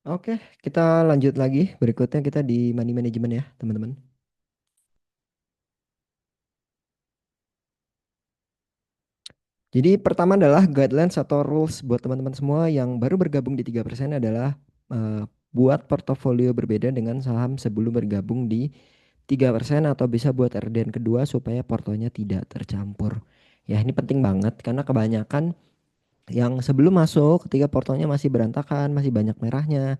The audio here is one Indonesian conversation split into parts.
Oke, kita lanjut lagi. Berikutnya kita di money management ya, teman-teman. Jadi pertama adalah guidelines atau rules buat teman-teman semua yang baru bergabung di 3% adalah eh, buat portofolio berbeda dengan saham sebelum bergabung di 3% atau bisa buat RDN kedua supaya portonya tidak tercampur. Ya, ini penting banget karena kebanyakan yang sebelum masuk ketika portonya masih berantakan, masih banyak merahnya,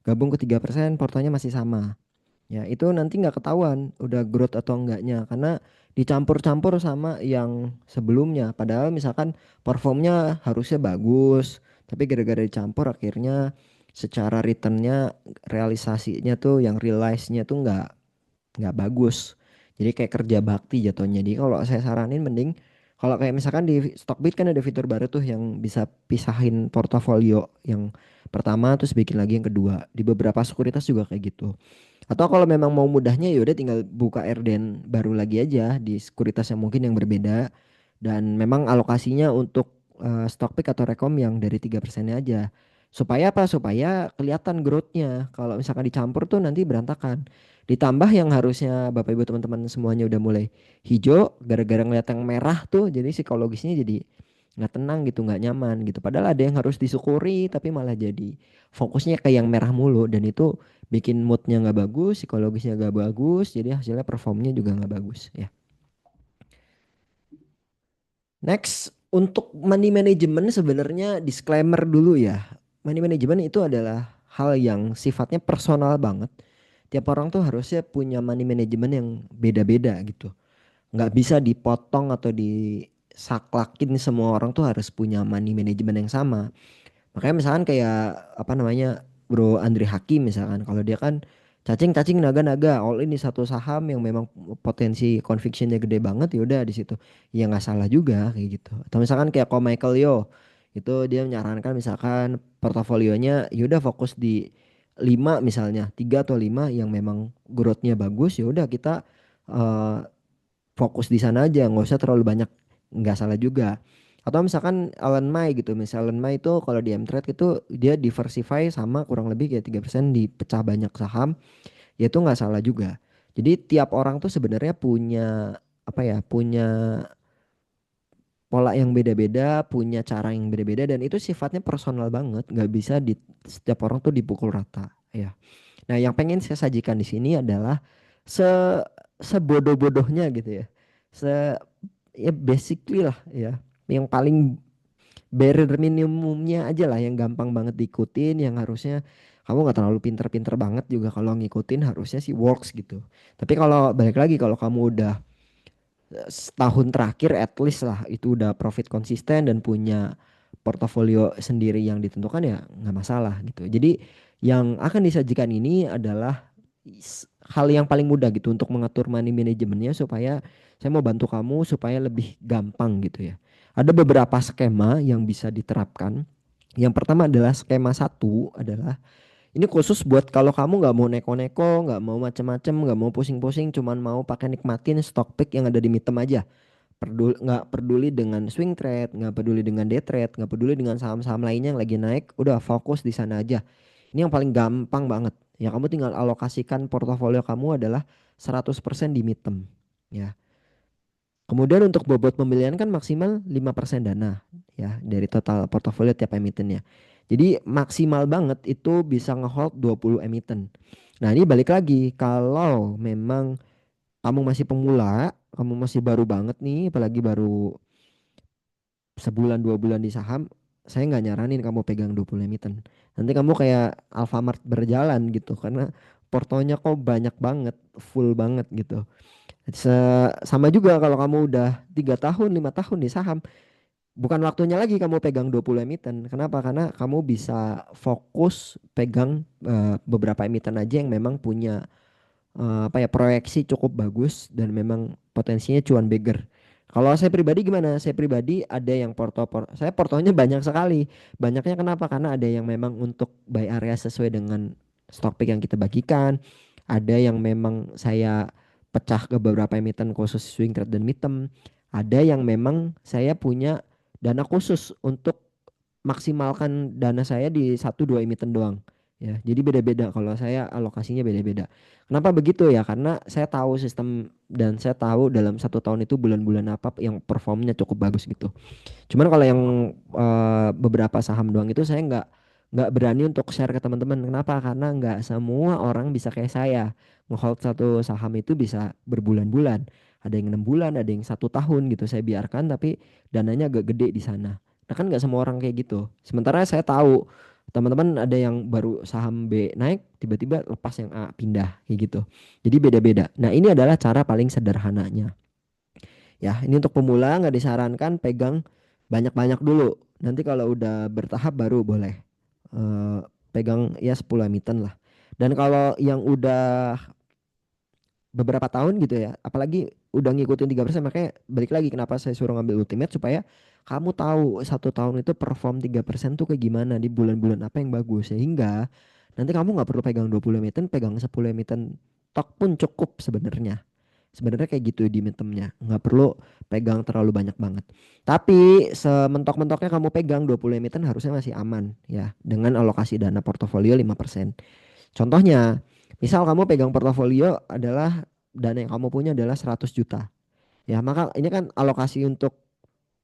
gabung ke 3% portonya masih sama. Ya, itu nanti nggak ketahuan udah growth atau enggaknya karena dicampur-campur sama yang sebelumnya. Padahal misalkan performnya harusnya bagus, tapi gara-gara dicampur akhirnya secara returnnya realisasinya tuh yang realize-nya tuh nggak bagus. Jadi kayak kerja bakti jatuhnya. Jadi kalau saya saranin mending kalau kayak misalkan di Stockbit kan ada fitur baru tuh yang bisa pisahin portofolio yang pertama terus bikin lagi yang kedua. Di beberapa sekuritas juga kayak gitu. Atau kalau memang mau mudahnya ya udah tinggal buka RDN baru lagi aja di sekuritas yang mungkin yang berbeda dan memang alokasinya untuk stock pick atau rekom yang dari 3%-nya aja. Supaya apa? Supaya kelihatan growth-nya. Kalau misalkan dicampur tuh nanti berantakan. Ditambah yang harusnya Bapak Ibu teman-teman semuanya udah mulai hijau gara-gara ngeliat yang merah tuh jadi psikologisnya jadi nggak tenang gitu, nggak nyaman gitu. Padahal ada yang harus disyukuri tapi malah jadi fokusnya ke yang merah mulu dan itu bikin moodnya nggak bagus, psikologisnya nggak bagus, jadi hasilnya performnya juga nggak bagus ya. Next, untuk money management sebenarnya disclaimer dulu ya. Money management itu adalah hal yang sifatnya personal banget. Tiap orang tuh harusnya punya money management yang beda-beda gitu. Nggak bisa dipotong atau disaklakin semua orang tuh harus punya money management yang sama. Makanya misalkan kayak apa namanya Bro Andri Hakim misalkan kalau dia kan cacing-cacing naga-naga all in di satu saham yang memang potensi convictionnya gede banget ya udah di situ ya nggak salah juga kayak gitu atau misalkan kayak Ko Michael Yo itu dia menyarankan misalkan portofolionya ya udah fokus di 5 misalnya 3 atau 5 yang memang growth-nya bagus ya udah kita eh, fokus di sana aja nggak usah terlalu banyak nggak salah juga atau misalkan Alan May gitu misal Alan May itu kalau di M-Trade itu dia diversify sama kurang lebih kayak 3% dipecah banyak saham ya itu nggak salah juga jadi tiap orang tuh sebenarnya punya apa ya punya pola yang beda-beda punya cara yang beda-beda dan itu sifatnya personal banget nggak bisa di setiap orang tuh dipukul rata ya. Nah, yang pengen saya sajikan di sini adalah se sebodoh-bodohnya gitu ya. Se ya basically lah ya. Yang paling bare minimumnya aja lah yang gampang banget diikutin yang harusnya kamu nggak terlalu pinter-pinter banget juga kalau ngikutin harusnya sih works gitu. Tapi kalau balik lagi kalau kamu udah setahun terakhir at least lah itu udah profit konsisten dan punya portofolio sendiri yang ditentukan ya nggak masalah gitu. Jadi yang akan disajikan ini adalah hal yang paling mudah gitu untuk mengatur money manajemennya supaya saya mau bantu kamu supaya lebih gampang gitu ya. Ada beberapa skema yang bisa diterapkan. Yang pertama adalah skema satu adalah ini khusus buat kalau kamu nggak mau neko-neko, nggak mau macem-macem, nggak mau pusing-pusing, cuman mau pakai nikmatin stock pick yang ada di mitem aja. Nggak peduli dengan swing trade, nggak peduli dengan day trade, nggak peduli dengan saham-saham lainnya yang lagi naik, udah fokus di sana aja. Ini yang paling gampang banget. Ya kamu tinggal alokasikan portofolio kamu adalah 100% di mitem. Ya. Kemudian untuk bobot pembelian kan maksimal 5% dana ya dari total portofolio tiap emitennya. Jadi maksimal banget itu bisa ngehold 20 emiten. Nah, ini balik lagi kalau memang kamu masih pemula, kamu masih baru banget nih, apalagi baru sebulan 2 bulan di saham, saya nggak nyaranin kamu pegang 20 emiten. Nanti kamu kayak Alfamart berjalan gitu karena portonya kok banyak banget, full banget gitu. Sama juga kalau kamu udah 3 tahun 5 tahun di saham bukan waktunya lagi kamu pegang 20 emiten. Kenapa? Karena kamu bisa fokus pegang beberapa emiten aja yang memang punya apa ya proyeksi cukup bagus dan memang potensinya cuan bigger. Kalau saya pribadi gimana? Saya pribadi ada yang saya portonya banyak sekali. Banyaknya kenapa? Karena ada yang memang untuk buy area sesuai dengan stock pick yang kita bagikan. Ada yang memang saya pecah ke beberapa emiten khusus swing trade dan midterm. Ada yang memang saya punya dana khusus untuk maksimalkan dana saya di 1 2 emiten doang. ya. Jadi beda-beda kalau saya alokasinya beda-beda. Kenapa begitu ya? Karena saya tahu sistem dan saya tahu dalam 1 tahun itu bulan-bulan apa yang performnya cukup bagus gitu. Cuman kalau yang beberapa saham doang itu saya nggak berani untuk share ke teman-teman. Kenapa? Karena nggak semua orang bisa kayak saya ngehold satu saham itu bisa berbulan-bulan. Ada yang 6 bulan, ada yang 1 tahun gitu. Saya biarkan tapi dananya agak gede di sana. Nah kan nggak semua orang kayak gitu. Sementara saya tahu teman-teman ada yang baru saham B naik tiba-tiba lepas yang A pindah kayak gitu. Jadi beda-beda. Nah ini adalah cara paling sederhananya. Ya, ini untuk pemula nggak disarankan pegang banyak-banyak dulu. Nanti kalau udah bertahap baru boleh eh, pegang ya 10 emiten lah. Dan kalau yang udah beberapa tahun gitu ya, apalagi udah ngikutin 3%, makanya balik lagi kenapa saya suruh ngambil ultimate supaya kamu tahu 1 tahun itu perform 3% tuh kayak gimana di bulan-bulan apa yang bagus sehingga nanti kamu nggak perlu pegang 20 emiten, pegang 10 emiten tok pun cukup sebenarnya. Sebenarnya kayak gitu di midtermnya, nggak perlu pegang terlalu banyak banget. Tapi sementok-mentoknya kamu pegang 20 emiten harusnya masih aman ya dengan alokasi dana portofolio 5%. Contohnya, misal kamu pegang portofolio adalah dana yang kamu punya adalah 100 juta. Ya, maka ini kan alokasi untuk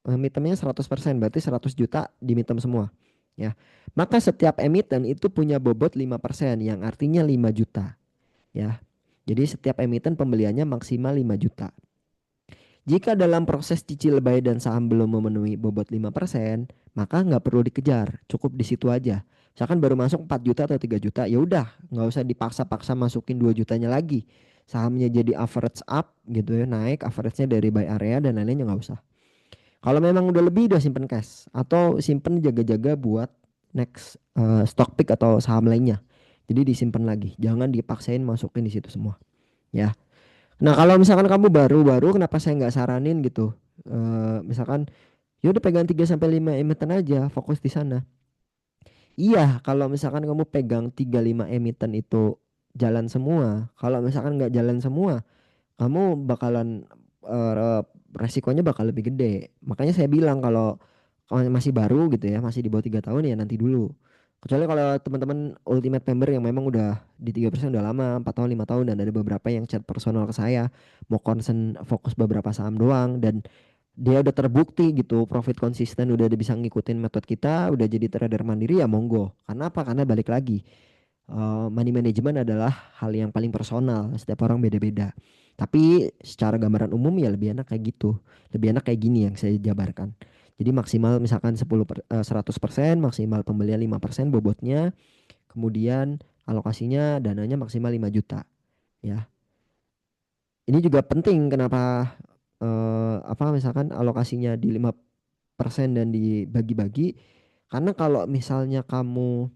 midtermnya 100%, berarti 100 juta di midterm semua. Ya. Maka setiap emiten itu punya bobot 5% yang artinya 5 juta. Ya. Jadi setiap emiten pembeliannya maksimal 5 juta. Jika dalam proses cicil buy dan saham belum memenuhi bobot 5%, maka nggak perlu dikejar, cukup di situ aja. Misalkan baru masuk 4 juta atau 3 juta, ya udah, nggak usah dipaksa-paksa masukin 2 jutanya lagi. Sahamnya jadi average up gitu ya, naik average-nya dari buy area dan lain-lainnya nggak usah. Kalau memang udah lebih udah simpen cash atau simpen jaga-jaga buat next stock pick atau saham lainnya. Jadi disimpan lagi, jangan dipaksain masukin di situ semua, ya. Nah kalau misalkan kamu baru-baru kenapa saya nggak saranin gitu. Misalkan ya udah pegang 3 sampai 5 emiten aja, fokus di sana. Iya, kalau misalkan kamu pegang 3 5 emiten itu jalan semua. Kalau misalkan nggak jalan semua, kamu bakalan resikonya bakal lebih gede. Makanya saya bilang kalau masih baru gitu ya, masih di bawah 3 tahun ya nanti dulu. Kecuali kalau teman-teman ultimate member yang memang udah di 3% udah lama, 4 tahun, 5 tahun dan ada beberapa yang chat personal ke saya mau concern fokus beberapa saham doang dan dia udah terbukti gitu profit konsisten udah bisa ngikutin metode kita udah jadi trader mandiri ya monggo. Karena apa? Karena balik lagi money management adalah hal yang paling personal. Setiap orang beda-beda. Tapi secara gambaran umum ya lebih enak kayak gitu. Lebih enak kayak gini yang saya jabarkan. Jadi maksimal misalkan 100%, maksimal pembelian 5% bobotnya, kemudian alokasinya dananya maksimal 5 juta. Ya. Ini juga penting kenapa apa misalkan alokasinya di 5% dan dibagi-bagi karena kalau misalnya kamu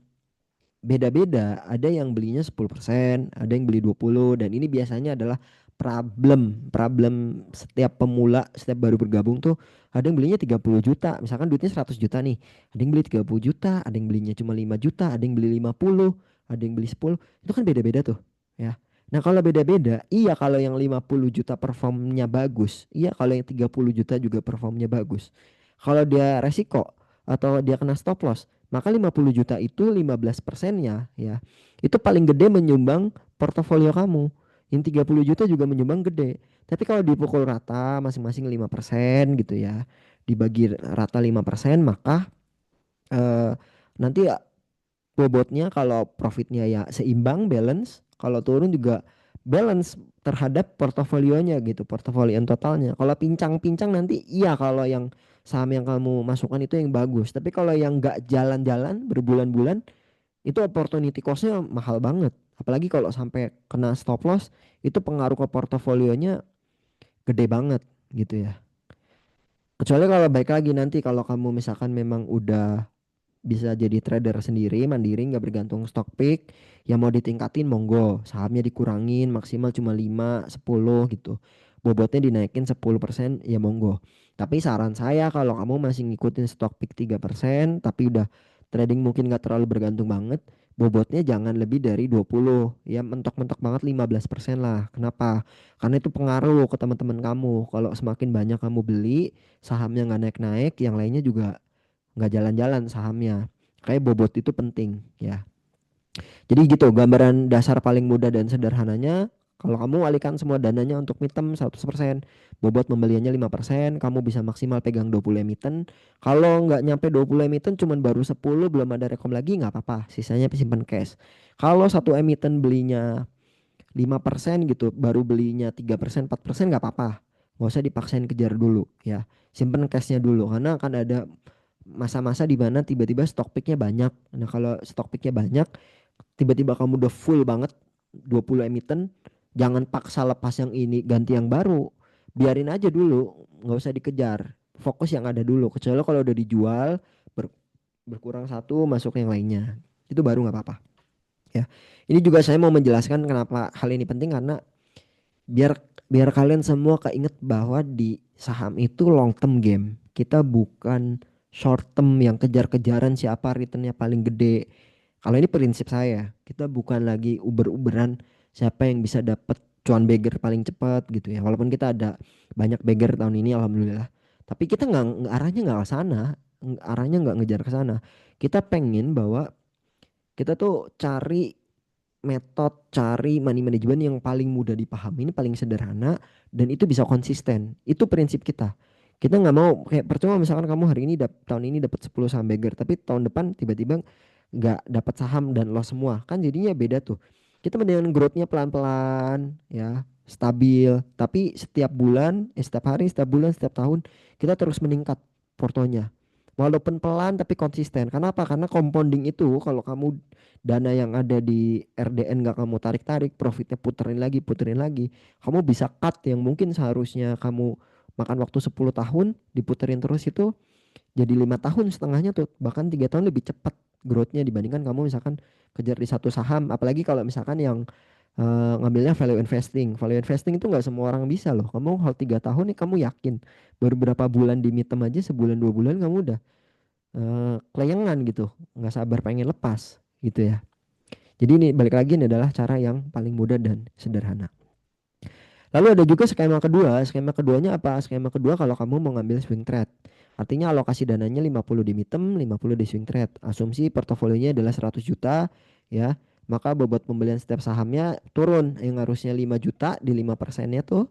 beda-beda, ada yang belinya 10%, ada yang beli 20 dan ini biasanya adalah problem. Problem setiap pemula, setiap baru bergabung tuh ada yang belinya 30 juta. Misalkan duitnya 100 juta nih. Ada yang beli 30 juta, ada yang belinya cuma 5 juta, ada yang beli 50, ada yang beli 10. Itu kan beda-beda tuh, ya. Nah, kalau beda-beda, iya kalau yang 50 juta performnya bagus, iya kalau yang 30 juta juga performnya bagus. Kalau dia resiko atau dia kena stop loss, maka 50 juta itu 15%-nya ya. Itu paling gede menyumbang portofolio kamu. Yang 30 juta juga menyumbang gede. Tapi kalau dipukul rata masing-masing 5% gitu ya. Dibagi rata 5% maka eh, nanti bobotnya kalau profitnya ya seimbang balance, kalau turun juga balance terhadap portofolionya gitu, portofolio totalnya. Kalau pincang-pincang nanti iya kalau yang saham yang kamu masukkan itu yang bagus. Tapi kalau yang nggak jalan-jalan berbulan-bulan itu opportunity cost-nya mahal banget. Apalagi kalau sampai kena stop loss itu pengaruh ke portofolionya gede banget gitu ya. Kecuali kalau baik lagi nanti kalau kamu misalkan memang udah bisa jadi trader sendiri mandiri nggak bergantung stock pick yang mau ditingkatin monggo sahamnya dikurangin maksimal cuma 5 10 gitu bobotnya dinaikin 10% ya monggo tapi saran saya kalau kamu masih ngikutin stock pick 3% tapi udah trading mungkin nggak terlalu bergantung banget bobotnya jangan lebih dari 20 ya mentok-mentok banget 15% lah kenapa karena itu pengaruh ke teman-teman kamu kalau semakin banyak kamu beli sahamnya nggak naik-naik yang lainnya juga nggak jalan-jalan sahamnya. Kayak bobot itu penting ya. Jadi gitu gambaran dasar paling mudah dan sederhananya. Kalau kamu alihkan semua dananya untuk mitem 100%, bobot pembeliannya 5%, kamu bisa maksimal pegang 20 emiten. Kalau nggak nyampe 20 emiten cuman baru 10, belum ada rekom lagi, nggak apa-apa, sisanya simpan cash. Kalau satu emiten belinya 5% gitu, baru belinya 3%, 4%, nggak apa-apa. Nggak usah dipaksain kejar dulu ya. Simpen cashnya dulu karena akan ada masa-masa di mana tiba-tiba stok picknya banyak. Nah kalau stok picknya banyak, tiba-tiba kamu udah full banget 20 emiten, jangan paksa lepas yang ini ganti yang baru. Biarin aja dulu, nggak usah dikejar. Fokus yang ada dulu. Kecuali kalau udah dijual ber- berkurang satu masuk yang lainnya. Itu baru nggak apa-apa. Ya. Ini juga saya mau menjelaskan kenapa hal ini penting karena biar biar kalian semua keinget bahwa di saham itu long term game. Kita bukan short term yang kejar-kejaran siapa returnnya paling gede. Kalau ini prinsip saya, kita bukan lagi uber-uberan siapa yang bisa dapat cuan beggar paling cepat gitu ya. Walaupun kita ada banyak beggar tahun ini alhamdulillah. Tapi kita arahnya nggak ke sana, arahnya nggak ngejar ke sana. Kita pengen bahwa kita tuh cari cari money management yang paling mudah dipahami, ini paling sederhana dan itu bisa konsisten. Itu prinsip kita. Kita nggak mau kayak percuma misalkan kamu hari ini tahun ini dapat 10 saham beggar tapi tahun depan tiba-tiba nggak dapat saham dan loss semua. Kan jadinya beda tuh. Kita mendingan growth-nya pelan-pelan ya, stabil, tapi setiap bulan, setiap hari, setiap bulan, setiap tahun kita terus meningkat portonya. Walaupun pelan tapi konsisten. Kenapa? Karena compounding itu kalau kamu dana yang ada di RDN nggak kamu tarik-tarik, profitnya puterin lagi, kamu bisa cut yang mungkin seharusnya kamu makan waktu 10 tahun, diputerin terus itu jadi 5 tahun setengahnya tuh, bahkan 3 tahun lebih cepat growth-nya dibandingkan kamu misalkan kejar di satu saham. Apalagi kalau misalkan yang ngambilnya value investing. Value investing itu nggak semua orang bisa loh. Kamu hold 3 tahun nih kamu yakin baru berapa bulan di midterm aja, sebulan 2 bulan kamu udah kelayangan gitu, nggak sabar pengen lepas gitu ya. Jadi ini balik lagi ini adalah cara yang paling mudah dan sederhana. Lalu ada juga skema kedua. Skema keduanya apa? Skema kedua kalau kamu mau ngambil swing trade. Artinya alokasi dananya 50 di midterm, 50 di swing trade. Asumsi portofolionya adalah 100 juta ya. Maka bobot pembelian setiap sahamnya turun, yang harusnya 5 juta di 5%-nya tuh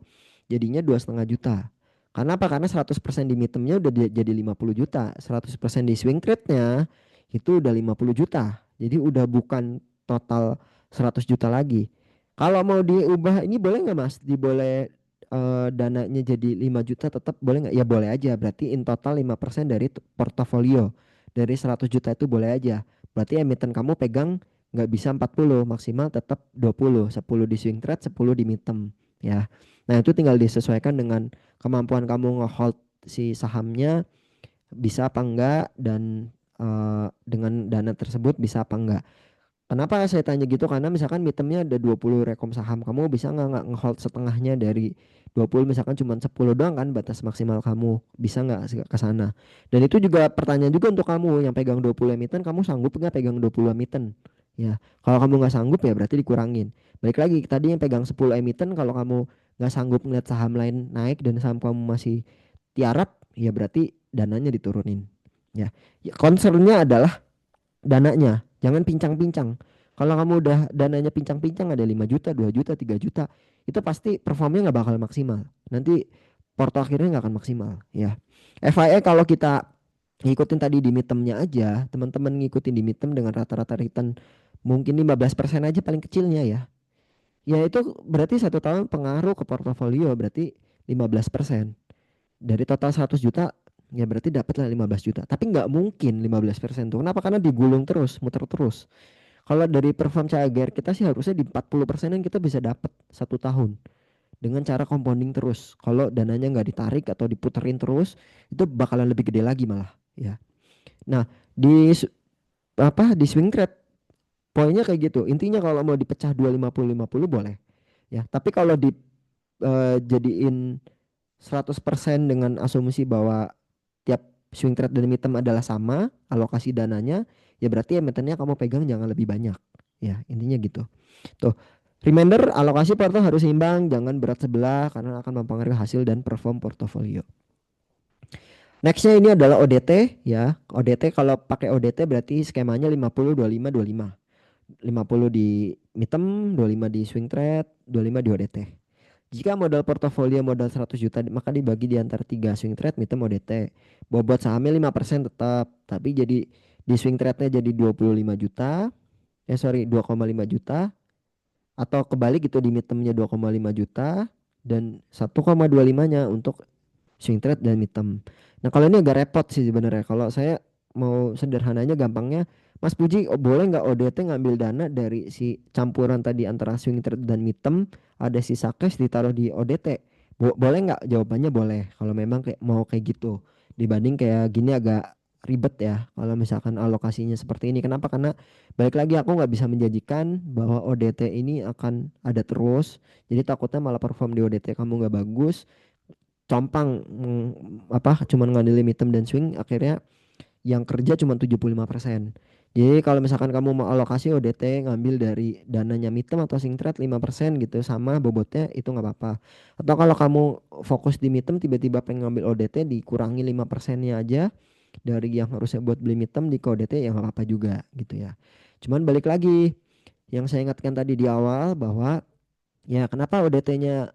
jadinya 2,5 juta. Karena apa? Karena 100% di midtermnya udah jadi 50 juta. 100% di swing trade-nya itu udah 50 juta. Jadi udah bukan total 100 juta lagi. Kalau mau diubah ini boleh nggak Mas? Boleh dananya jadi 5 juta tetap boleh nggak? Ya boleh aja. Berarti in total 5% dari portofolio. Dari 100 juta itu boleh aja. Berarti emiten kamu pegang nggak bisa 40, maksimal tetap 20. 10 di swing trade, 10 di midterm ya. Nah, itu tinggal disesuaikan dengan kemampuan kamu ngehold si sahamnya bisa apa enggak dan dengan dana tersebut bisa apa enggak. Kenapa saya tanya gitu? Karena misalkan midtermnya ada 20 rekom saham, kamu bisa nggak ngehold setengahnya dari 20, misalkan cuma 10 doang kan batas maksimal kamu, bisa nggak ke sana? Dan itu juga pertanyaan juga untuk kamu yang pegang 20 emiten, kamu sanggup nggak pegang 20 emiten? Ya, kalau kamu nggak sanggup ya berarti dikurangin. Balik lagi tadi yang pegang 10 emiten, kalau kamu nggak sanggup ngeliat saham lain naik dan saham kamu masih tiarap, ya berarti dananya diturunin. Ya, concernnya adalah dananya. Jangan pincang-pincang. Kalau kamu udah dananya pincang-pincang ada 5 juta, 2 juta, 3 juta, itu pasti performnya nggak bakal maksimal. Nanti porto akhirnya nggak akan maksimal ya. FIA kalau kita ngikutin tadi di midtermnya aja, teman-teman ngikutin di midterm dengan rata-rata return mungkin 15% aja paling kecilnya ya. Ya itu berarti 1 tahun pengaruh ke portofolio berarti 15%. Dari total 100 juta ya berarti dapatlah 15 juta. Tapi nggak mungkin 15% tuh. Kenapa? Karena digulung terus, muter terus. Kalau dari perform CAGR kita sih harusnya di 40% yang kita bisa dapat 1 tahun dengan cara compounding terus. Kalau dananya nggak ditarik atau diputerin terus, itu bakalan lebih gede lagi malah ya. Nah, di di swing trade poinnya kayak gitu. Intinya kalau mau dipecah 250-50 boleh ya. Tapi kalau di jadiin 100% dengan asumsi bahwa tiap swing trade dan midterm adalah sama alokasi dananya, ya berarti emitennya kamu pegang jangan lebih banyak. Ya, intinya gitu. Tuh, reminder alokasi porto harus seimbang, jangan berat sebelah karena akan mempengaruhi hasil dan perform portofolio. Nextnya ini adalah ODT ya. ODT kalau pakai ODT berarti skemanya 50 25 25. 50 di mitem, 25 di swing trade, 25 di ODT. Jika modal portofolio modal 100 juta maka dibagi di antara 3 swing trade, mitem, ODT. Bobot sahamnya 5% tetap, tapi jadi di swing trade-nya jadi 25 juta, 2,5 juta, atau kebalik gitu di mitemnya 2,5 juta dan 1,25-nya untuk swing trade dan mitem. Nah kalau ini agak repot sih sebenarnya. Kalau saya mau sederhananya gampangnya, Mas Puji boleh nggak ODT ngambil dana dari si campuran tadi antara swing trade dan mitem, ada sisa cash ditaruh di ODT? Boleh nggak? Jawabannya boleh. Kalau memang kayak mau kayak gitu. Dibanding kayak gini agak ribet ya. Kalau misalkan alokasinya seperti ini. Kenapa? Karena balik lagi aku nggak bisa menjanjikan bahwa ODT ini akan ada terus. Jadi takutnya malah perform di ODT kamu nggak bagus, compang, cuman ngandelin item dan swing, akhirnya yang kerja cuma 75%. Jadi kalau misalkan kamu mau alokasi ODT ngambil dari dananya mitem atau swing trade 5% gitu sama bobotnya itu nggak apa-apa. Atau kalau kamu fokus di mitem tiba-tiba pengen ngambil ODT dikurangi 5%-nya aja dari yang harusnya buat beli mitem di ODT ya nggak apa-apa juga gitu ya. Cuman balik lagi yang saya ingatkan tadi di awal bahwa ya kenapa ODT-nya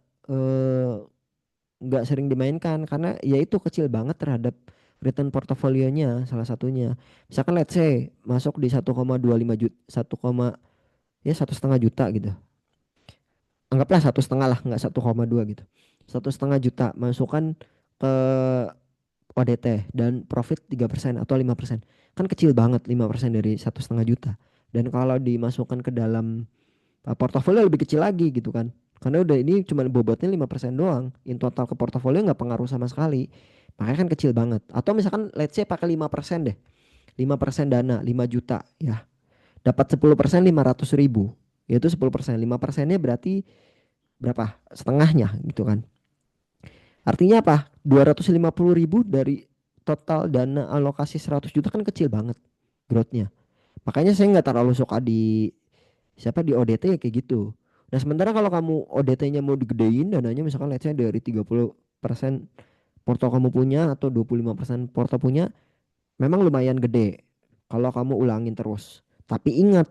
nggak sering dimainkan karena ya itu kecil banget terhadap return portofolionya salah satunya. Misalkan let's say masuk di 1,25 juta, 1,5 juta gitu. Anggaplah 1,5 lah, nggak 1,2 gitu. 1,5 juta masukkan ke ODT dan profit 3% atau 5%. Kan kecil banget 5% dari 1,5 juta. Dan kalau dimasukkan ke dalam portofolio lebih kecil lagi gitu kan. Karena udah ini cuma bobotnya 5% doang. In total ke portofolio nggak pengaruh sama sekali. Makanya kan kecil banget. Atau misalkan let's say pakai 5% deh. 5% dana 5 juta ya. Dapat 10% 500 ribu. Yaitu 10%. 5%-nya berarti berapa? Setengahnya gitu kan. Artinya apa? 250 ribu dari total dana alokasi 100 juta kan kecil banget growth-nya. Makanya saya nggak terlalu suka di di ODT ya kayak gitu. Nah sementara kalau kamu ODT-nya mau digedein dananya misalkan let's say dari 30% porto kamu punya atau 25% porto punya, memang lumayan gede kalau kamu ulangin terus. Tapi ingat,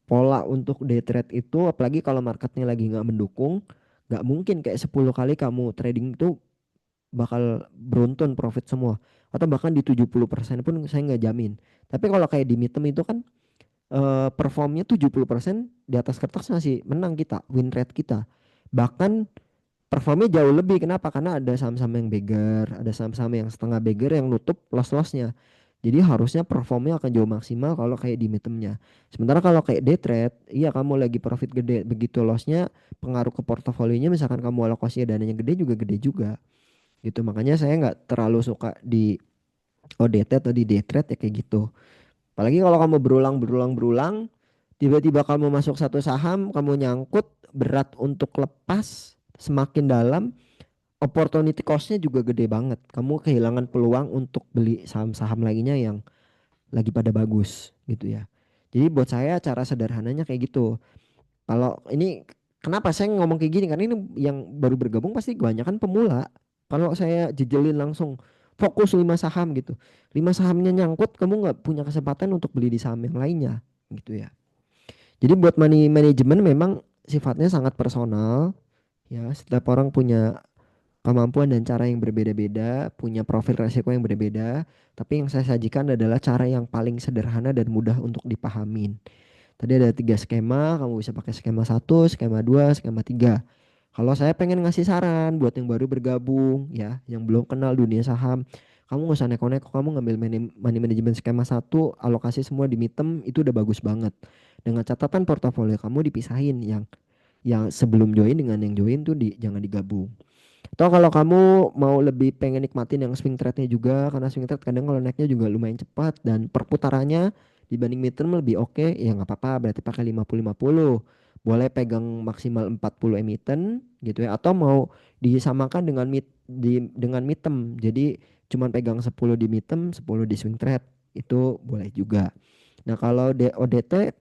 pola untuk day trade itu apalagi kalau marketnya lagi nggak mendukung, nggak mungkin kayak 10 kali kamu trading itu bakal beruntun profit semua, atau bahkan di 70% pun saya nggak jamin. Tapi kalau kayak di mitem itu kan performnya 70% di atas kertas masih menang kita, win rate kita. Bahkan performnya jauh lebih. Kenapa? Karena ada saham-saham yang beggar, ada saham-saham yang setengah beggar yang nutup loss-lossnya. Jadi harusnya performnya akan jauh maksimal kalau kayak di mitemnya. Sementara kalau kayak day trade, iya kamu lagi profit gede, begitu lossnya pengaruh ke portofolionya. Misalkan kamu alokasi dananya gede juga gede juga. Gitu. Makanya saya nggak terlalu suka di ODT atau di day trade ya kayak gitu. Apalagi kalau kamu berulang, tiba-tiba kamu masuk satu saham, kamu nyangkut, berat untuk lepas, semakin dalam, opportunity cost-nya juga gede banget. Kamu kehilangan peluang untuk beli saham-saham lainnya yang lagi pada bagus gitu ya. Jadi buat saya cara sederhananya kayak gitu. Kalau ini kenapa saya ngomong kayak gini? Karena ini yang baru bergabung pasti kebanyakan pemula. Kalau saya jejelin langsung fokus 5 saham gitu. 5 sahamnya nyangkut, kamu nggak punya kesempatan untuk beli di saham yang lainnya gitu ya. Jadi buat money management memang sifatnya sangat personal ya. Setiap orang punya kemampuan dan cara yang berbeda-beda, punya profil resiko yang berbeda. Tapi yang saya sajikan adalah cara yang paling sederhana dan mudah untuk dipahamin. Tadi ada 3 skema, kamu bisa pakai skema 1, skema 2, skema 3. Kalau saya pengen ngasih saran buat yang baru bergabung ya, yang belum kenal dunia saham, kamu nggak usah neko-neko, kamu ngambil money management skema 1, alokasi semua di mitem, itu udah bagus banget. Dengan catatan portofolio kamu dipisahin, yang sebelum join dengan yang join tuh jangan digabung. Atau kalau kamu mau lebih pengen nikmatin yang swing trade-nya juga, karena swing trade kadang kalau naiknya juga lumayan cepat dan perputarannya dibanding midterm lebih oke, ya nggak apa-apa, berarti pakai 50-50. Boleh pegang maksimal 40 emiten gitu ya, atau mau disamakan dengan dengan midterm. Jadi cuman pegang 10 di midterm, 10 di swing trade. Itu boleh juga. Nah, kalau ODT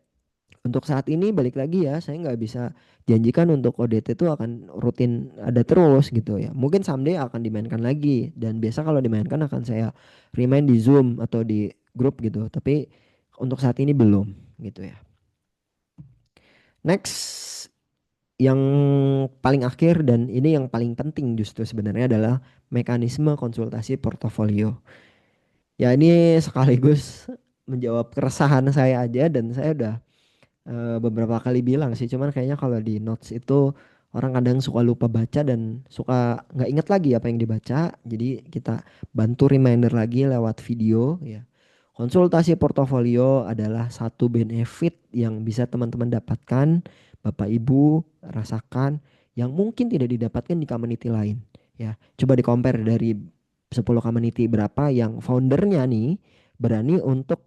untuk saat ini balik lagi ya, saya nggak bisa janjikan untuk ODT itu akan rutin ada terus gitu ya. Mungkin someday akan dimainkan lagi dan biasa kalau dimainkan akan saya remind di Zoom atau di grup gitu. Tapi untuk saat ini belum gitu ya. Next, yang paling akhir dan ini yang paling penting justru sebenarnya adalah mekanisme konsultasi portofolio. Ya ini sekaligus menjawab keresahan saya aja dan saya udah beberapa kali bilang sih, cuman kayaknya kalau di notes itu orang kadang suka lupa baca dan suka nggak inget lagi apa yang dibaca. Jadi kita bantu reminder lagi lewat video ya. Konsultasi portofolio adalah satu benefit yang bisa teman-teman dapatkan, Bapak Ibu rasakan yang mungkin tidak didapatkan di community lain. Ya, coba di compare dari 10 community berapa yang foundernya nih berani untuk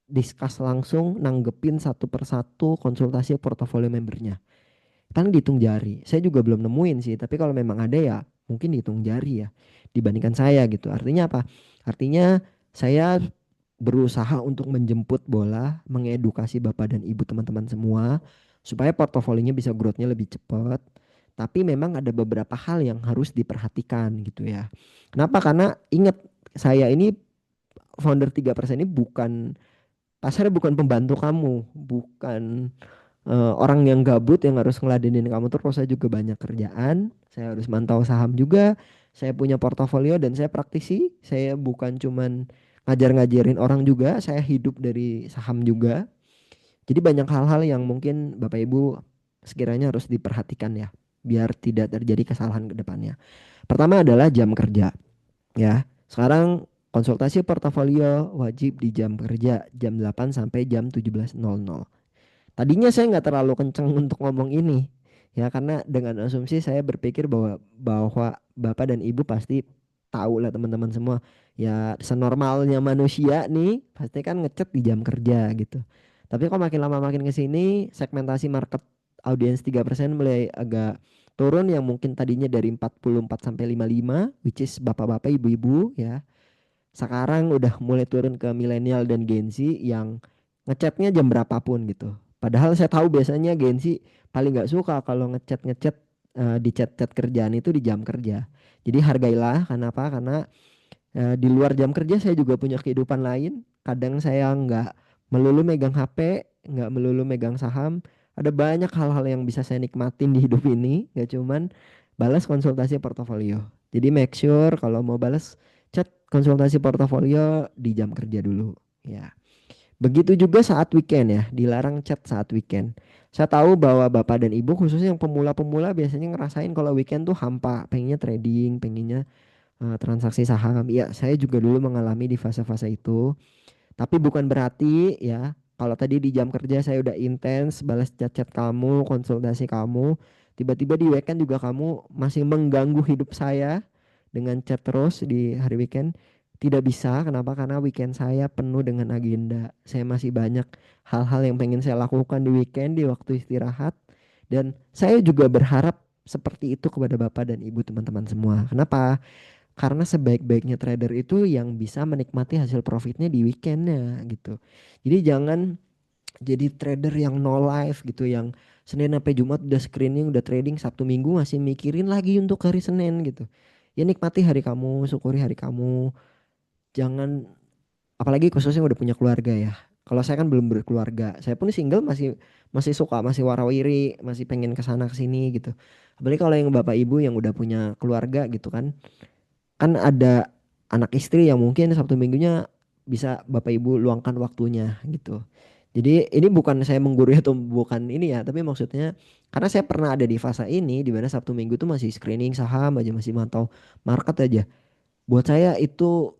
discuss langsung nanggepin satu persatu konsultasi portofolio membernya. Kan dihitung jari. Saya juga belum nemuin sih, tapi kalau memang ada ya mungkin dihitung jari ya dibandingkan saya gitu. Artinya apa? Artinya saya berusaha untuk menjemput bola, mengedukasi Bapak dan Ibu teman-teman semua supaya portofolionya bisa growth-nya lebih cepat. Tapi memang ada beberapa hal yang harus diperhatikan gitu ya. Kenapa? Karena ingat saya ini founder 3% ini bukan pasarnya, bukan pembantu kamu, bukan orang yang gabut yang harus ngeladenin kamu terus. Saya juga banyak kerjaan, saya harus mantau saham juga, saya punya portofolio dan saya praktisi. Saya bukan cuman ngajar-ngajarin orang juga, saya hidup dari saham juga. Jadi banyak hal-hal yang mungkin Bapak Ibu sekiranya harus diperhatikan ya, biar tidak terjadi kesalahan ke depannya. Pertama adalah jam kerja ya. Sekarang konsultasi portofolio wajib di jam kerja jam 8 sampai jam 17.00. Tadinya saya nggak terlalu kenceng untuk ngomong ini ya, karena dengan asumsi saya berpikir bahwa bahwa Bapak dan Ibu pasti tahu lah teman-teman semua ya, senormalnya manusia nih pasti kan ngechat di jam kerja gitu. Tapi kok makin lama makin ke sini segmentasi market audiens 3% mulai agak turun, yang mungkin tadinya dari 44 sampai 55 which is bapak-bapak ibu-ibu ya, sekarang udah mulai turun ke milenial dan Gen Z yang ngechatnya jam berapapun gitu. Padahal saya tahu biasanya Gen Z paling nggak suka kalau ngechat di chat-chat kerjaan itu di jam kerja. Jadi hargailah, kenapa? Karena di luar jam kerja saya juga punya kehidupan lain. Kadang saya nggak melulu megang HP, nggak melulu megang saham. Ada banyak hal-hal yang bisa saya nikmatin di hidup ini, nggak cuman balas konsultasi portofolio. Jadi make sure kalau mau balas chat konsultasi portofolio di jam kerja dulu. Ya. Begitu juga saat weekend ya, dilarang chat saat weekend. Saya tahu bahwa Bapak dan Ibu khususnya yang pemula-pemula biasanya ngerasain kalau weekend tuh hampa, pengennya trading, pengennya transaksi saham. Iya, saya juga dulu mengalami di fase-fase itu. Tapi bukan berarti ya, kalau tadi di jam kerja saya udah intens balas chat-chat kamu, konsultasi kamu, tiba-tiba di weekend juga kamu masih mengganggu hidup saya dengan chat terus di hari weekend. Tidak bisa, kenapa? Karena weekend saya penuh dengan agenda. Saya masih banyak hal-hal yang pengen saya lakukan di weekend, di waktu istirahat. Dan saya juga berharap seperti itu kepada Bapak dan Ibu teman-teman semua. Kenapa? Karena sebaik-baiknya trader itu yang bisa menikmati hasil profitnya di weekendnya gitu. Jadi jangan jadi trader yang no life gitu, yang Senin sampai Jumat udah screening, udah trading, Sabtu Minggu masih mikirin lagi untuk hari Senin gitu. Ya nikmati hari kamu, syukuri hari kamu. Jangan, apalagi khususnya udah punya keluarga ya. Kalau saya kan belum berkeluarga, saya pun single, masih masih suka, masih warawiri, masih pengen kesana kesini gitu. Apalagi kalau yang bapak ibu yang udah punya keluarga gitu kan, kan ada anak istri yang mungkin Sabtu Minggunya bisa Bapak Ibu luangkan waktunya gitu. Jadi ini bukan saya menggurui atau bukan ini ya, tapi maksudnya karena saya pernah ada di fase ini di mana Sabtu Minggu tuh masih screening saham aja, masih mantau market aja. Buat saya itu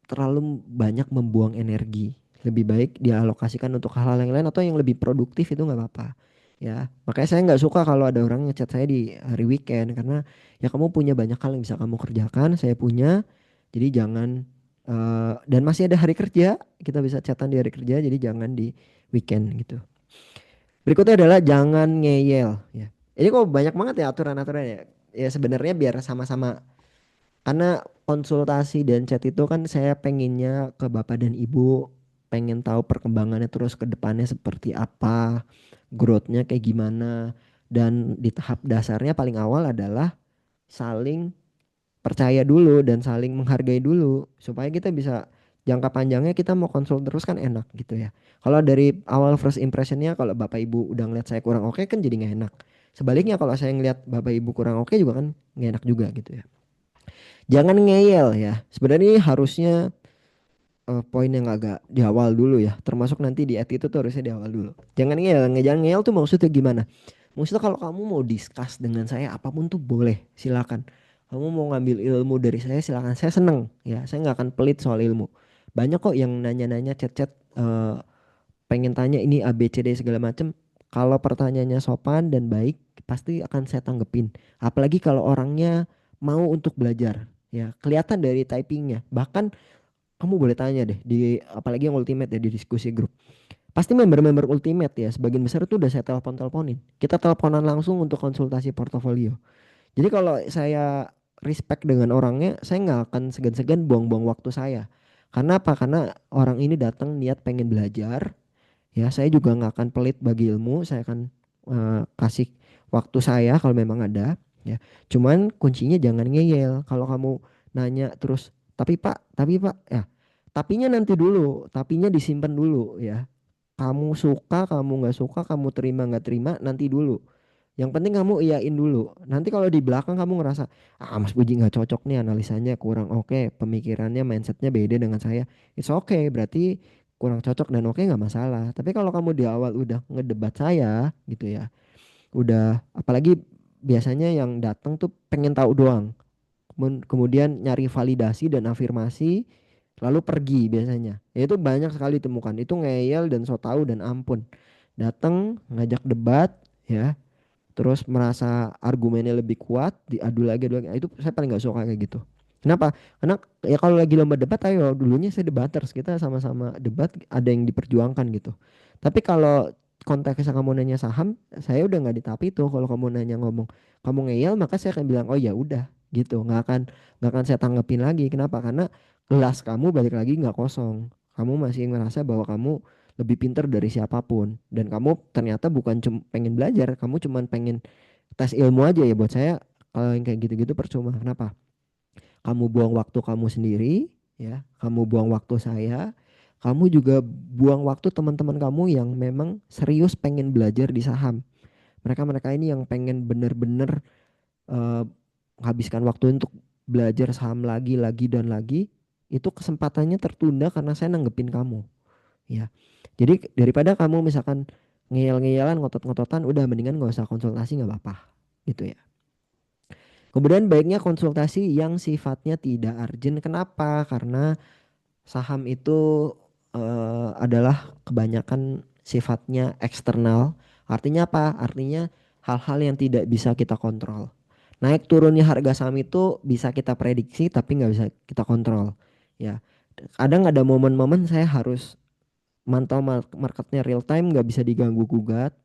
terlalu banyak membuang energi. Lebih baik dialokasikan untuk hal-hal yang lain atau yang lebih produktif, itu nggak apa-apa. Ya, makanya saya nggak suka kalau ada orang ngechat saya di hari weekend, karena ya kamu punya banyak hal yang bisa kamu kerjakan, saya punya. Jadi jangan dan masih ada hari kerja, kita bisa chatan di hari kerja, jadi jangan di weekend gitu. Berikutnya adalah jangan ngeyel ya. Ini kok banyak banget ya aturan-aturan ya. Ya sebenarnya biar sama-sama, karena konsultasi dan chat itu kan saya pengennya ke Bapak dan Ibu, pengen tahu perkembangannya terus ke depannya seperti apa, growth-nya kayak gimana. Dan di tahap dasarnya paling awal adalah saling percaya dulu dan saling menghargai dulu supaya kita bisa jangka panjangnya kita mau konsul terus kan enak gitu ya. Kalau dari awal first impressionnya kalau bapak ibu udah ngeliat saya kurang oke kan jadi nggak enak. Sebaliknya kalau saya ngeliat bapak ibu kurang oke juga kan nggak enak juga gitu ya. Jangan ngeyel ya. Sebenarnya ini harusnya poin yang agak di awal dulu ya. Termasuk nanti di attitude tuh harusnya di awal dulu. Jangan ngeyel, jangan ngeyel tuh maksudnya gimana? Maksudnya kalau kamu mau discuss dengan saya apapun tuh boleh, silakan. Kamu mau ngambil ilmu dari saya silakan. Saya seneng ya. Saya nggak akan pelit soal ilmu. Banyak kok yang nanya-nanya chat-chat pengen tanya ini A B C D segala macem. Kalau pertanyaannya sopan dan baik pasti akan saya tanggepin. Apalagi kalau orangnya mau untuk belajar ya. Kelihatan dari typingnya. Bahkan kamu boleh tanya deh di apalagi yang ultimate ya di diskusi grup. Pasti member-member ultimate ya sebagian besar itu udah saya telepon-teleponin. Kita teleponan langsung untuk konsultasi portofolio. Jadi kalau saya respect dengan orangnya, saya nggak akan segan-segan buang-buang waktu saya. Karena apa? Karena orang ini datang niat pengen belajar, ya saya juga nggak akan pelit bagi ilmu. Saya akan kasih waktu saya kalau memang ada. Ya, cuman kuncinya jangan ngeyel. Kalau kamu nanya terus, tapi pak, ya, tapinya nanti dulu, tapinya disimpan dulu ya. Kamu suka, kamu nggak suka, kamu terima nggak terima, nanti dulu. Yang penting kamu iyain dulu. Nanti kalau di belakang kamu ngerasa, ah Mas Puji nggak cocok nih analisanya kurang oke, pemikirannya, mindsetnya beda dengan saya. It's okay, berarti kurang cocok dan oke nggak masalah. Tapi kalau kamu di awal udah ngedebat saya gitu ya, udah apalagi biasanya yang datang tuh pengen tahu doang. Kemudian nyari validasi dan afirmasi lalu pergi biasanya. Ya itu banyak sekali temukan. Itu ngeyel dan so tahu dan ampun. Datang ngajak debat ya, terus merasa argumennya lebih kuat, diadu lagi. Nah, itu saya paling nggak suka kayak gitu. Kenapa? Karena ya kalau lagi lomba debat, ayo dulunya saya debaters, kita sama-sama debat, ada yang diperjuangkan gitu. Tapi kalau konteksnya kamu nanya saham, saya udah nggak di tahap itu. Kalau kamu nanya ngomong, kamu ngeyel, maka saya akan bilang, oh ya udah, gitu. Nggak akan saya tanggepin lagi. Kenapa? Karena gelas kamu balik lagi nggak kosong. Kamu masih ngerasa bahwa kamu lebih pinter dari siapapun dan kamu ternyata bukan cuma pengen belajar, kamu cuma pengen tes ilmu aja. Ya buat saya kalau yang kayak gitu-gitu percuma. Kenapa? Kamu buang waktu kamu sendiri ya, kamu buang waktu saya, kamu juga buang waktu teman-teman kamu yang memang serius pengen belajar di saham. Mereka-mereka ini yang pengen bener-bener eh, menghabiskan waktu untuk belajar saham lagi dan lagi, itu kesempatannya tertunda karena saya nanggepin kamu ya. Jadi daripada kamu misalkan ngeyel-ngeyelan, ngotot-ngototan, udah mendingan gak usah konsultasi, nggak apa-apa gitu ya. Kemudian baiknya konsultasi yang sifatnya tidak urgent. Kenapa? Karena saham itu adalah kebanyakan sifatnya eksternal. Artinya apa? Artinya hal-hal yang tidak bisa kita kontrol. Naik turunnya harga saham itu bisa kita prediksi tapi nggak bisa kita kontrol. Ya, kadang ada momen-momen saya harus mantau marketnya real time, nggak bisa diganggu gugat.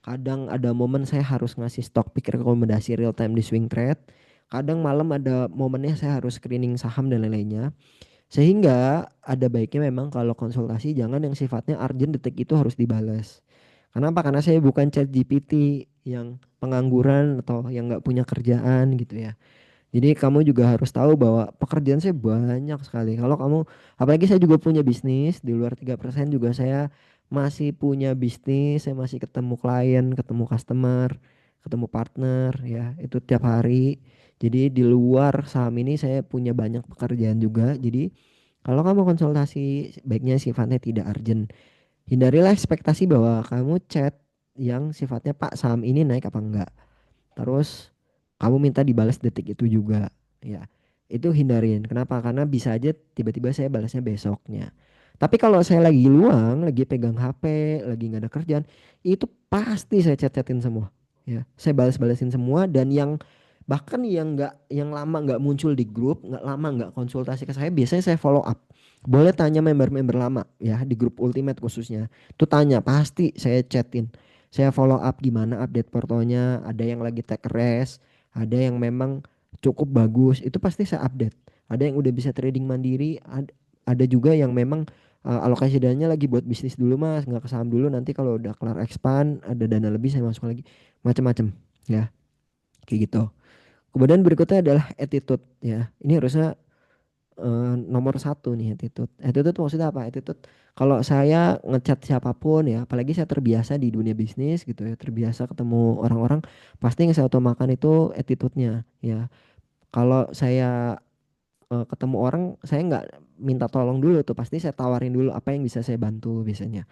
Kadang ada momen saya harus ngasih stock pick rekomendasi real time di swing trade. Kadang malam ada momennya saya harus screening saham dan lain-lainnya. Sehingga ada baiknya memang kalau konsultasi jangan yang sifatnya urgent detik itu harus dibalas. Kenapa? Karena saya bukan chat GPT yang pengangguran atau yang nggak punya kerjaan gitu ya. Jadi kamu juga harus tahu bahwa pekerjaan saya banyak sekali. Kalau kamu, apalagi saya juga punya bisnis, di luar 3% juga saya masih punya bisnis, saya masih ketemu klien, ketemu customer, ketemu partner ya, itu tiap hari. Jadi di luar saham ini saya punya banyak pekerjaan juga. Jadi kalau kamu konsultasi baiknya sifatnya tidak urgent. Hindarilah ekspektasi bahwa kamu chat yang sifatnya Pak saham ini naik apa enggak. Terus kamu minta dibalas detik itu juga ya, itu hindarin. Kenapa? Karena bisa aja tiba-tiba saya balasnya besoknya. Tapi kalau saya lagi luang, lagi pegang HP, lagi nggak ada kerjaan, itu pasti saya chat-chatin semua ya, saya balas-balasin semua. Dan yang bahkan yang lama nggak muncul di grup, nggak lama nggak konsultasi ke saya, biasanya saya follow up. Boleh tanya member-member lama ya di grup Ultimate khususnya, tuh tanya pasti saya chatin. Saya follow up gimana update portonya, ada yang lagi take rest, ada yang memang cukup bagus, itu pasti saya update. Ada yang udah bisa trading mandiri, ada juga yang memang alokasi dananya lagi buat bisnis dulu mas, nggak ke saham dulu, nanti kalau udah kelar expand, ada dana lebih saya masuk lagi, macam-macam ya, kayak gitu. Kemudian berikutnya adalah attitude ya. Ini harusnya nomor satu nih attitude. Attitude maksudnya apa? Attitude kalau saya ngechat siapapun ya, apalagi saya terbiasa di dunia bisnis gitu ya, terbiasa ketemu orang-orang, pasti yang saya utamakan itu attitude-nya ya. Kalau saya ketemu orang, saya nggak minta tolong dulu tuh, pasti saya tawarin dulu apa yang bisa saya bantu biasanya.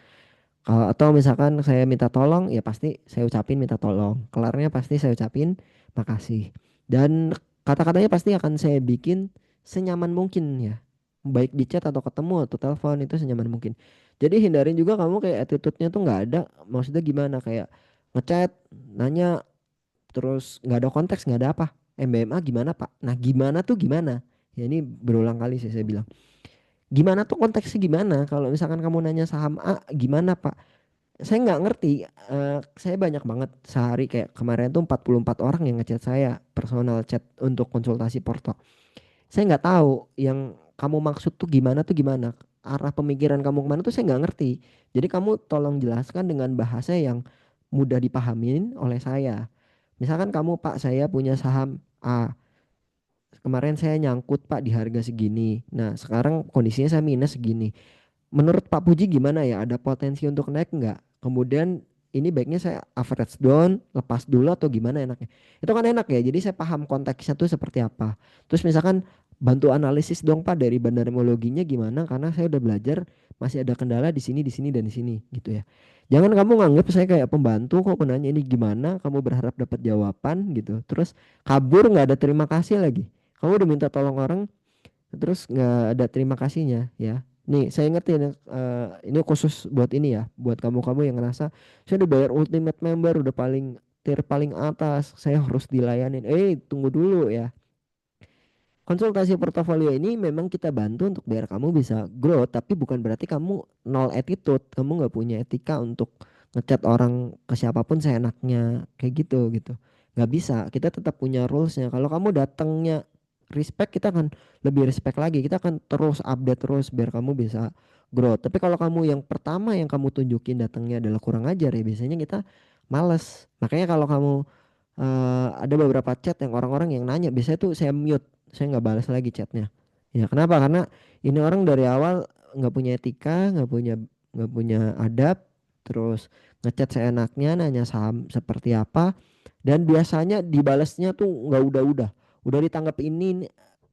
Kalau atau misalkan saya minta tolong, ya pasti saya ucapin minta tolong. Kelarnya pasti saya ucapin makasih. Dan kata-katanya pasti akan saya bikin senyaman mungkin ya. Baik di chat atau ketemu atau telepon itu senyaman mungkin. Jadi hindarin juga kamu kayak attitude-nya tuh nggak ada. Maksudnya gimana kayak ngechat, nanya, terus nggak ada konteks, nggak ada apa. MBMA gimana Pak? Nah gimana tuh gimana? Ya ini berulang kali sih saya bilang. Gimana tuh konteksnya gimana? Kalau misalkan kamu nanya saham A, gimana Pak? Saya nggak ngerti. Saya banyak banget sehari kayak kemarin tuh 44 orang yang ngechat saya personal chat untuk konsultasi Porto. Saya nggak tahu yang kamu maksud tuh gimana, arah pemikiran kamu kemana tuh saya nggak ngerti. Jadi kamu tolong jelaskan dengan bahasa yang mudah dipahamin oleh saya. Misalkan kamu Pak, saya punya saham A, kemarin saya nyangkut Pak di harga segini, nah sekarang kondisinya saya minus segini, menurut Pak Puji gimana ya? Ada potensi untuk naik nggak? Kemudian ini baiknya saya average down, lepas dulu atau gimana enaknya? Itu kan enak ya. Jadi saya paham konteksnya tuh seperti apa. Terus misalkan bantu analisis dong Pak dari bandarmologinya gimana? Karena saya udah belajar masih ada kendala di sini dan di sini gitu ya. Jangan kamu nganggap saya kayak pembantu kok penanya ini gimana, kamu berharap dapat jawaban gitu. Terus kabur nggak ada terima kasih lagi. Kamu udah minta tolong orang terus nggak ada terima kasihnya ya. Nih saya ingetin ini khusus buat ini ya, buat kamu-kamu yang ngerasa saya udah bayar ultimate member, udah paling tier paling atas, saya harus dilayanin. Tunggu dulu ya. Konsultasi portofolio ini memang kita bantu untuk biar kamu bisa grow, tapi bukan berarti kamu nol attitude, kamu nggak punya etika untuk ngechat orang ke siapapun seenaknya kayak gitu gitu. Nggak bisa, kita tetap punya rulesnya. Kalau kamu datangnya respect, kita akan lebih respect lagi, kita akan terus update terus biar kamu bisa grow. Tapi kalau kamu yang pertama yang kamu tunjukin datangnya adalah kurang ajar ya, biasanya kita males. Makanya kalau kamu ada beberapa chat yang orang-orang yang nanya, biasanya tuh saya mute, saya nggak balas lagi chatnya. Ya kenapa? Karena ini orang dari awal nggak punya etika, nggak punya adab, terus ngechat seenaknya, nanya saham seperti apa, dan biasanya dibalasnya tuh nggak udah ditanggap ini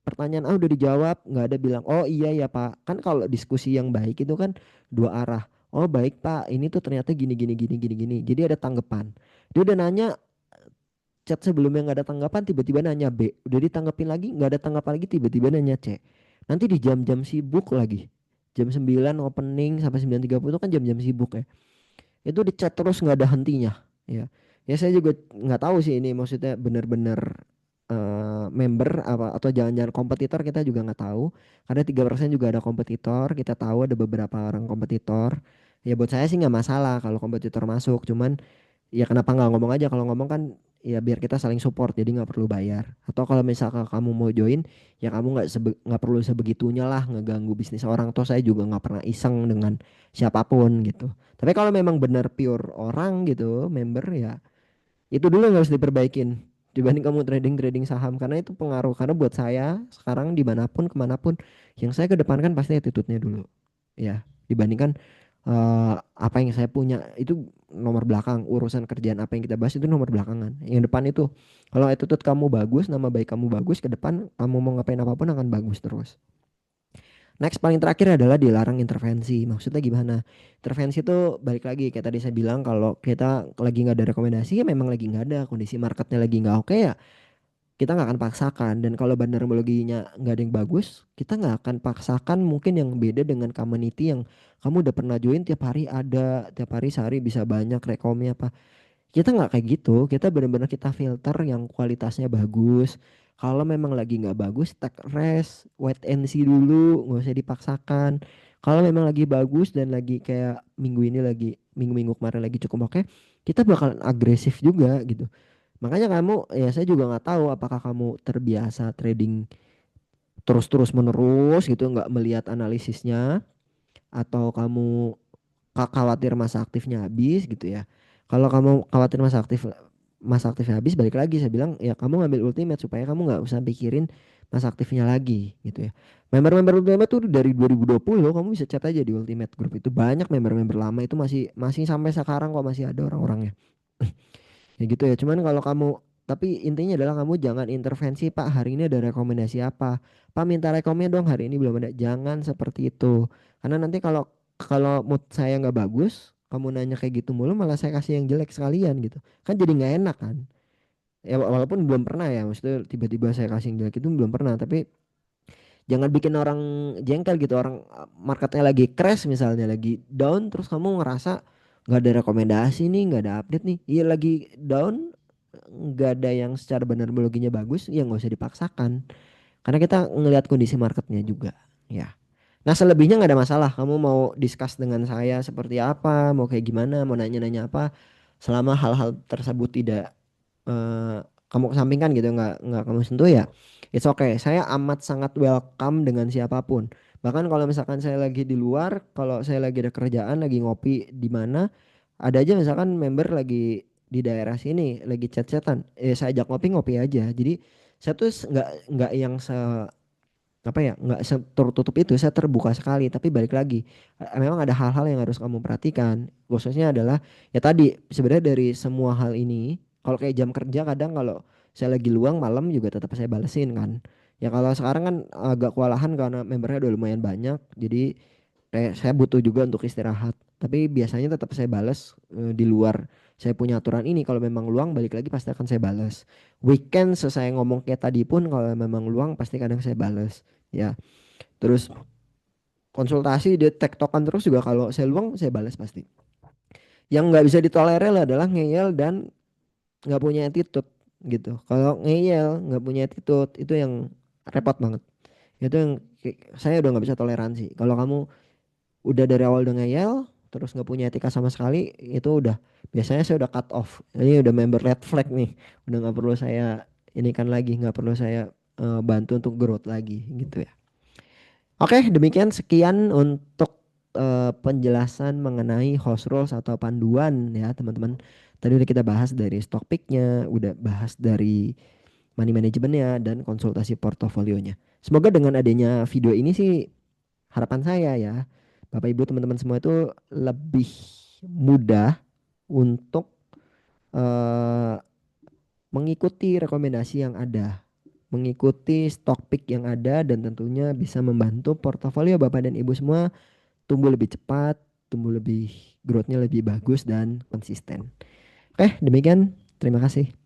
pertanyaan udah dijawab, nggak ada bilang oh iya ya Pak. Kan kalau diskusi yang baik itu kan dua arah. Oh baik Pak, ini tuh ternyata gini gini gini gini gini. Jadi ada tanggapan. Dia udah nanya chat sebelumnya nggak ada tanggapan, tiba-tiba nanya B, udah ditanggapin lagi nggak ada tanggapan lagi, tiba-tiba nanya C. Nanti di jam-jam sibuk lagi, jam 9 opening sampai 9.30 itu kan jam-jam sibuk ya, itu di chat terus nggak ada hentinya ya. Ya saya juga nggak tahu sih ini maksudnya benar-benar member apa atau jangan-jangan kompetitor, kita juga nggak tahu. Karena 3% juga ada kompetitor, kita tahu ada beberapa orang kompetitor. Ya buat saya sih nggak masalah kalau kompetitor masuk, cuman ya kenapa nggak ngomong aja, kalau ngomong kan ya biar kita saling support, jadi nggak perlu bayar. Atau kalau misalkan kamu mau join, ya kamu nggak perlu sebegitunya lah ngeganggu bisnis orang. Toh saya juga nggak pernah iseng dengan siapapun gitu. Tapi kalau memang benar pure orang gitu member, ya itu dulu yang harus diperbaikin dibanding kamu trading trading saham, karena itu pengaruh. Karena buat saya sekarang dimanapun kemanapun, yang saya kedepankan pasti attitude-nya dulu ya, dibandingkan apa yang saya punya itu nomor belakang. Urusan kerjaan apa yang kita bahas itu nomor belakangan, yang depan itu kalau attitude kamu bagus, nama baik kamu bagus, ke depan kamu mau ngapain apapun akan bagus terus. Next, paling terakhir adalah dilarang intervensi. Maksudnya gimana? Intervensi itu balik lagi kayak tadi saya bilang, kalau kita lagi nggak ada rekomendasi ya memang lagi nggak ada, kondisi marketnya lagi nggak oke ya kita nggak akan paksakan. Dan kalau bandarmologinya nggak ada yang bagus, kita nggak akan paksakan mungkin yang beda dengan community yang kamu udah pernah join, tiap hari ada, tiap hari sehari bisa banyak rekomnya apa. Kita nggak kayak gitu, kita benar-benar kita filter yang kualitasnya bagus. Kalau memang lagi nggak bagus, take rest, wait and see dulu, nggak usah dipaksakan. Kalau memang lagi bagus dan lagi kayak minggu ini lagi, minggu-minggu kemarin lagi cukup oke, kita bakalan agresif juga gitu. Makanya kamu, ya saya juga nggak tahu apakah kamu terbiasa trading terus-terus menerus gitu, nggak melihat analisisnya, atau kamu khawatir masa aktifnya habis gitu ya. Kalau kamu khawatir masa aktifnya habis, balik lagi saya bilang ya kamu ngambil ultimate supaya kamu nggak usah pikirin masa aktifnya lagi gitu ya. Member-member Ultimate tuh dari 2020 kamu bisa chat aja di Ultimate Group itu banyak member-member lama itu masih masih sampai sekarang kok masih ada orang-orangnya. Ya gitu ya. Cuman kalau kamu tapi intinya adalah kamu jangan intervensi Pak hari ini ada rekomendasi apa. Pak minta rekomnya dong hari ini belum ada. Jangan seperti itu. Karena nanti kalau kalau mood saya nggak bagus, kamu nanya kayak gitu mulu malah saya kasih yang jelek sekalian gitu. Kan jadi nggak enak kan. Ya walaupun belum pernah ya, maksudnya tiba-tiba saya kasih yang jelek itu belum pernah. Tapi jangan bikin orang jengkel gitu. Orang marketnya lagi crash misalnya lagi down terus kamu ngerasa nggak ada rekomendasi nih nggak ada update nih iya lagi down nggak ada yang secara benar biologinya bagus ya nggak usah dipaksakan karena kita ngelihat kondisi marketnya juga ya. Nah selebihnya nggak ada masalah kamu mau discuss dengan saya seperti apa mau kayak gimana mau nanya-nanya apa selama hal-hal tersebut tidak eh, kamu kesampingkan gitu nggak kamu sentuh ya it's okay saya amat sangat welcome dengan siapapun bahkan kalau misalkan saya lagi di luar kalau saya lagi ada kerjaan lagi ngopi di mana ada aja misalkan member lagi di daerah sini lagi chat-chatan saya ajak ngopi ngopi aja jadi saya tuh nggak yang apa ya nggak tertutup itu saya terbuka sekali tapi balik lagi memang ada hal-hal yang harus kamu perhatikan khususnya adalah ya tadi sebenarnya dari semua hal ini kalau kayak jam kerja kadang kalau saya lagi luang malam juga tetap saya balesin kan ya kalau sekarang kan agak kewalahan karena membernya udah lumayan banyak jadi kayak saya butuh juga untuk istirahat tapi biasanya tetap saya balas di luar saya punya aturan ini kalau memang luang balik lagi pasti akan saya balas weekend selesai ngomong kayak tadi pun kalau memang luang pasti kadang saya balas ya terus konsultasi dia tektokan terus juga kalau saya luang saya balas pasti yang nggak bisa ditolerir adalah ngeyel dan nggak punya attitude gitu kalau ngeyel nggak punya attitude itu yang repot banget itu yang saya udah nggak bisa toleransi kalau kamu udah dari awal udah ngeyel terus nggak punya etika sama sekali itu udah biasanya saya udah cut off ini udah member red flag nih udah nggak perlu saya ini kan lagi nggak perlu saya bantu untuk growth lagi gitu ya. Oke, demikian sekian untuk penjelasan mengenai host rules atau panduan ya teman-teman. Tadi udah kita bahas dari stock picknya, udah bahas dari money manajemennya dan konsultasi portofolionya. Semoga dengan adanya video ini sih harapan saya ya, Bapak Ibu teman-teman semua itu lebih mudah untuk eh, mengikuti rekomendasi yang ada, mengikuti stock pick yang ada dan tentunya bisa membantu portofolio Bapak dan Ibu semua tumbuh lebih cepat, tumbuh lebih growth-nya lebih bagus dan konsisten. Oke, demikian. Terima kasih.